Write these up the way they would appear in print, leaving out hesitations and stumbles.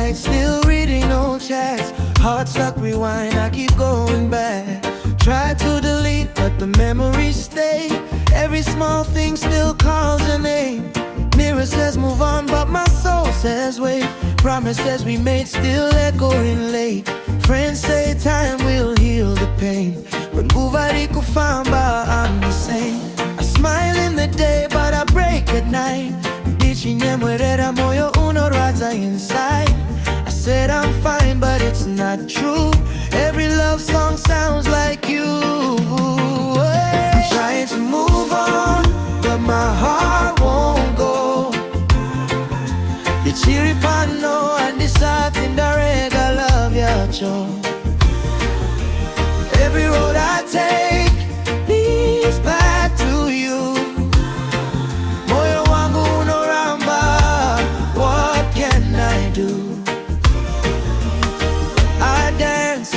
night, still reading old chats. Heart stuck, rewind, I keep going back. Try to delete, but the memories stay. Every small thing still calls your name. Mirror says move on, but my soul says wait. Promises we made still echoing late. Friends say time will heal the pain, but nguvari kufamba, I'm the same. I smile in the day, but I break at night. Ndichiri nyemwerera moyo unorwadza inside. I said I'm fine, but it's not true. Every love song sounds like you. I'm trying to move on, but my heart won't go. Ndichiri pano andisati ndarega love yacho. Every road I take leads back to you. Moyo wangu unoramba, what can I do? I dance,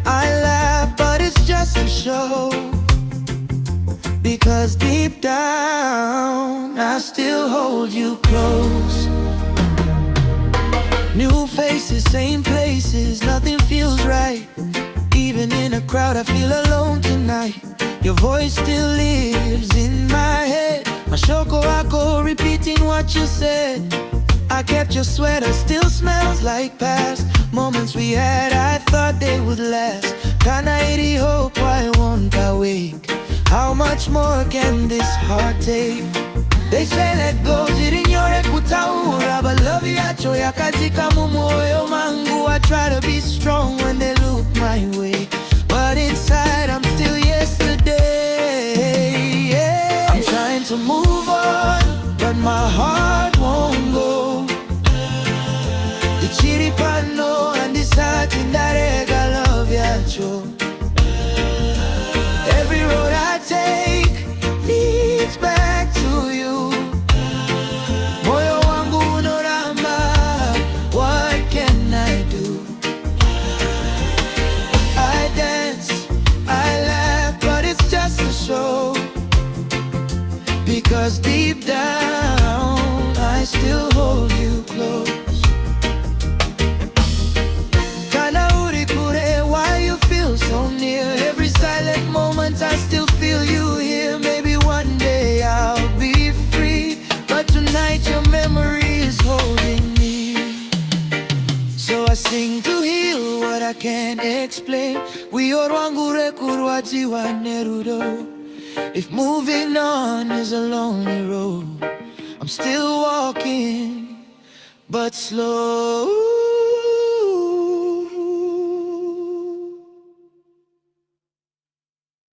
I laugh, but it's just a show. Because deep down, I still hold you close. New faces, same places, nothing feels right. Even in a crowd, I feel alone tonight. Your voice still lives in my head. Mashoko ako repeating what you said. I kept your sweater, still smells like past moments we had, I thought they would last. Kana iri hope, why won't I wake? How much more can this heart take? They say let go, zirinyore kutaura, but love yacho yakatika mumoyo mangu. I try to be strong when they look my way, but inside I'm still yesterday. Yeah. I'm trying to move on, but my heart won't go. Ndichiri pano andisati ndarega love yacho. Every road I take leads back to you. Moyo wangu unoramba, what can I do? I dance, I laugh, but it's just a show. Because deep down, I still hold you close. Kana uri kure, why you feel so near? Every silent moment I still feel you here. Maybe one day I'll be free, but tonight your memory is holding me. So I sing to heal what I can't explain. We orwangure kurwajiwa nerudo. If moving on is a lonely road, I'm still walking, but slow.